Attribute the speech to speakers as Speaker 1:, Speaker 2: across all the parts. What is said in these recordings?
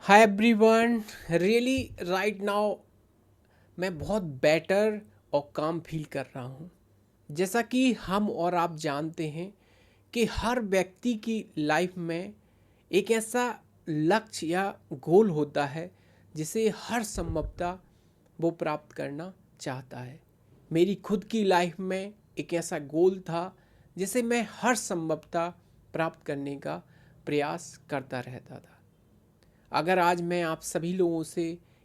Speaker 1: Hi everyone. Really right now मैं बहुत better और काम फील कर रहा हूँ। जैसा कि हम और आप जानते हैं कि हर व्यक्ति की लाइफ में एक ऐसा लक्ष्य या गोल होता है जिसे हर संभवतः वो प्राप्त करना चाहता है। मेरी खुद की लाइफ में एक ऐसा गोल था जिसे मैं हर संभवतः प्राप्त करने का प्रयास करता रहता था। अगर आज मैं आप सभी लोगों से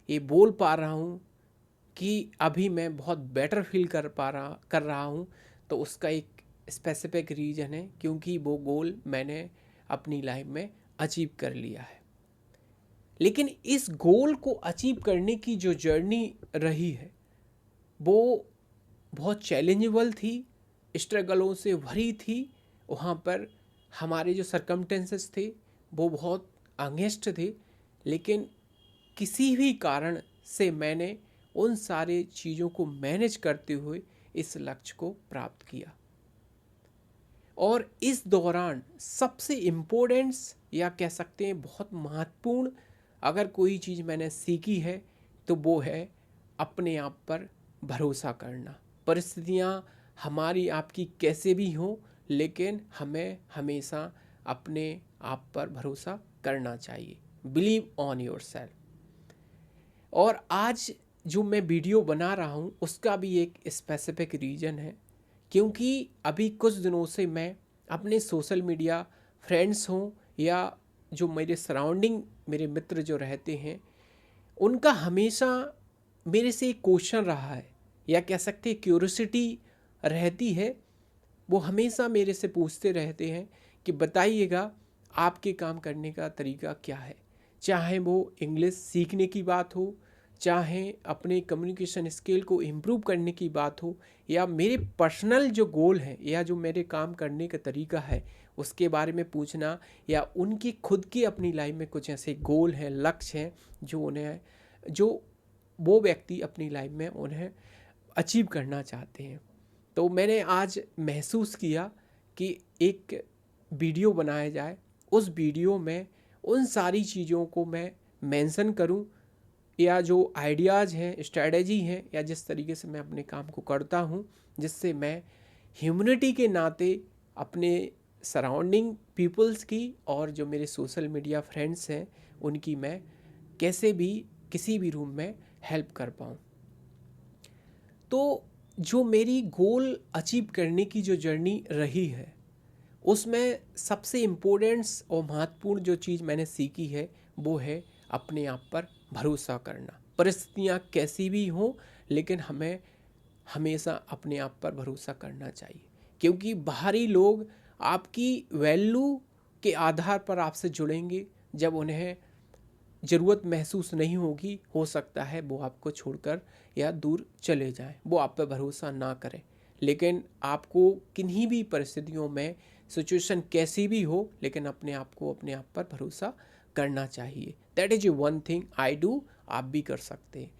Speaker 1: ये बोल पा रहा हूँ कि अभी मैं बहुत बेटर फील कर रहा हूँ, तो उसका एक स्पेसिफिक रीज़न है, क्योंकि वो गोल मैंने अपनी लाइफ में अचीव कर लिया है। लेकिन इस गोल को अचीव करने की जो जर्नी रही है वो बहुत चैलेंजेबल थी, स्ट्रगलों से भरी थी। वहाँ पर हमारे जो सरकमटेंसेस थे वो बहुत अगेंस्ट थे, लेकिन किसी भी कारण से मैंने उन सारे चीज़ों को मैनेज करते हुए इस लक्ष्य को प्राप्त किया। और इस दौरान सबसे इम्पोर्टेंस या कह सकते हैं बहुत महत्वपूर्ण अगर कोई चीज़ मैंने सीखी है तो वो है अपने आप पर भरोसा करना। परिस्थितियाँ हमारी आपकी कैसे भी हों, लेकिन हमें हमेशा अपने आप पर भरोसा करना चाहिए। Believe on your self. और आज जो मैं वीडियो बना रहा हूँ उसका भी एक स्पेसिफिक रीज़न है, क्योंकि अभी कुछ दिनों से मैं अपने सोशल मीडिया फ्रेंड्स हों या जो मेरे सराउंडिंग मेरे मित्र जो रहते हैं, उनका हमेशा मेरे से एक क्वेश्चन रहा है या कह सकते हैं क्यूरियोसिटी रहती है। वो हमेशा मेरे से पूछते रहते हैं कि बताइएगा आपके काम करने का तरीका क्या है। चाहे वो इंग्लिश सीखने की बात हो, चाहे अपने कम्युनिकेशन स्किल को इम्प्रूव करने की बात हो, या मेरे पर्सनल जो गोल हैं या जो मेरे काम करने का तरीका है उसके बारे में पूछना, या उनकी खुद की अपनी लाइफ में कुछ ऐसे गोल हैं, लक्ष्य हैं जो वो व्यक्ति अपनी लाइफ में उन्हें अचीव करना चाहते हैं। तो मैंने आज महसूस किया कि एक वीडियो बनाया जाए, उस वीडियो में उन सारी चीज़ों को मैं मेंशन करूं, या जो आइडियाज़ हैं, स्ट्रेटजी हैं, या जिस तरीके से मैं अपने काम को करता हूं, जिससे मैं ह्यूमनिटी के नाते अपने सराउंडिंग पीपल्स की और जो मेरे सोशल मीडिया फ्रेंड्स हैं उनकी मैं कैसे भी किसी भी रूम में हेल्प कर पाऊँ। तो जो मेरी गोल अचीव करने की जो जर्नी रही है उसमें सबसे इम्पोर्टेंट्स और महत्वपूर्ण जो चीज़ मैंने सीखी है वो है अपने आप पर भरोसा करना। परिस्थितियाँ कैसी भी हों, लेकिन हमें हमेशा अपने आप पर भरोसा करना चाहिए, क्योंकि बाहरी लोग आपकी वैल्यू के आधार पर आपसे जुड़ेंगे। जब उन्हें ज़रूरत महसूस नहीं होगी, हो सकता है वो आपको छोड़कर या दूर चले जाएं, वो आप पर भरोसा ना करें। लेकिन आपको किन्हीं भी परिस्थितियों में सिचुएशन कैसी भी हो, लेकिन अपने आप पर भरोसा करना चाहिए। That is one thing I do, आप भी कर सकते हैं।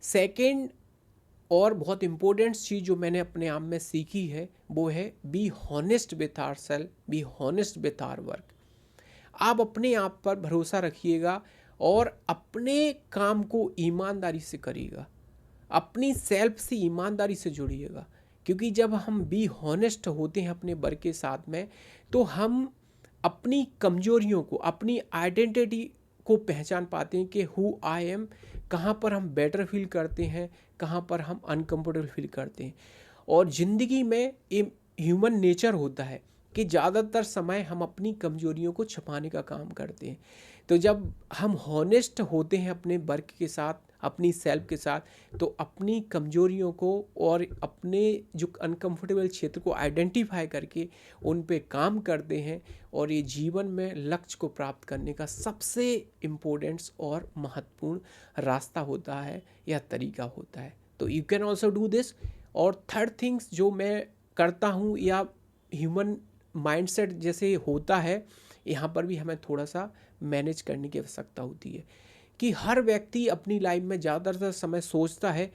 Speaker 1: सेकेंड और बहुत इम्पोर्टेंट चीज़ जो मैंने अपने आप में सीखी है वो है be honest with our self, be honest with our work. आप अपने आप पर भरोसा रखिएगा और अपने काम को ईमानदारी से करिएगा, अपनी सेल्फ से ईमानदारी से जुड़िएगा। क्योंकि जब हम बी हॉनेस्ट होते हैं अपने वर्क के साथ में, तो हम अपनी कमजोरियों को, अपनी आइडेंटिटी को पहचान पाते हैं कि हु आई एम, कहाँ पर हम बेटर फील करते हैं, कहाँ पर हम अनकम्फर्टेबल फील करते हैं। और ज़िंदगी में ये ह्यूमन नेचर होता है कि ज़्यादातर समय हम अपनी कमजोरियों को छुपाने का काम करते हैं। तो जब हम हॉनेस्ट होते हैं अपने वर्क के साथ, अपनी सेल्फ के साथ, तो अपनी कमजोरियों को और अपने जो अनकंफर्टेबल क्षेत्र को आइडेंटिफाई करके उन पे काम करते हैं, और ये जीवन में लक्ष्य को प्राप्त करने का सबसे इम्पोर्टेंट और महत्वपूर्ण रास्ता होता है या तरीका होता है। तो you can also do this. और थर्ड थिंग्स जो मैं करता हूँ, या ह्यूमन माइंडसेट जैसे होता है, यहाँ पर भी हमें थोड़ा सा मैनेज करने की आवश्यकता होती है कि हर व्यक्ति अपनी लाइफ में ज़्यादातर समय सोचता है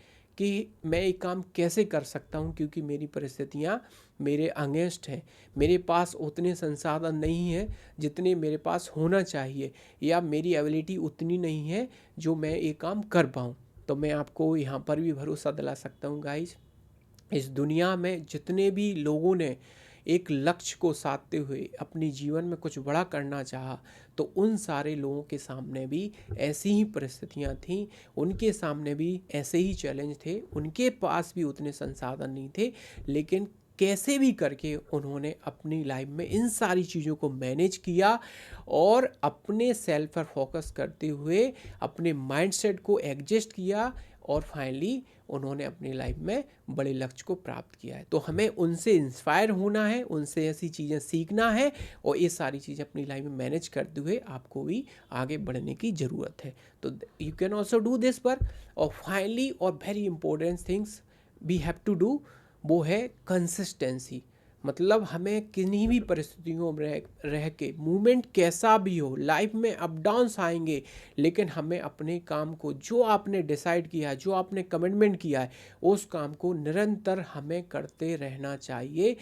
Speaker 1: कि मैं ये काम कैसे कर सकता हूँ, क्योंकि मेरी परिस्थितियाँ मेरे अगेंस्ट हैं, मेरे पास उतने संसाधन नहीं हैं जितने मेरे पास होना चाहिए, या मेरी एबिलिटी उतनी नहीं है जो मैं ये काम कर पाऊँ। तो मैं आपको यहाँ पर भी भरोसा दिला सकता हूँ गाइज, इस दुनिया में जितने भी लोगों ने एक लक्ष्य को साधते हुए अपने जीवन में कुछ बड़ा करना चाहा, तो उन सारे लोगों के सामने भी ऐसी ही परिस्थितियां थीं, उनके सामने भी ऐसे ही चैलेंज थे, उनके पास भी उतने संसाधन नहीं थे, लेकिन कैसे भी करके उन्होंने अपनी लाइफ में इन सारी चीज़ों को मैनेज किया और अपने सेल्फ पर फोकस करते हुए अपने माइंडसेट को एडजस्ट किया, और फाइनली उन्होंने अपनी लाइफ में बड़े लक्ष्य को प्राप्त किया है। तो हमें उनसे इंस्पायर होना है, उनसे ऐसी चीज़ें सीखना है, और ये सारी चीज़ें अपनी लाइफ में मैनेज करते हुए आपको भी आगे बढ़ने की ज़रूरत है। तो you can also do this work. और फाइनली और very important things we have to do, वो है कंसिस्टेंसी। मतलब हमें किन्हीं भी परिस्थितियों में रह के, मूवमेंट कैसा भी हो, लाइफ में अप डाउन्स आएंगे, लेकिन हमें अपने काम को, जो आपने डिसाइड किया है, जो आपने कमिटमेंट किया है, उस काम को निरंतर हमें करते रहना चाहिए।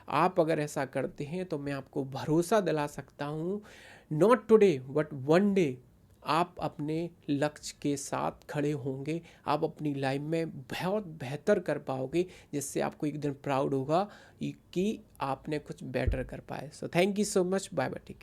Speaker 1: आप अगर ऐसा करते हैं तो मैं आपको भरोसा दिला सकता हूँ, not today but one day आप अपने लक्ष्य के साथ खड़े होंगे, आप अपनी लाइफ में बहुत बेहतर कर पाओगे, जिससे आपको एक दिन प्राउड होगा कि आपने कुछ बेटर कर पाए। So thank you so much, bye bye, take care.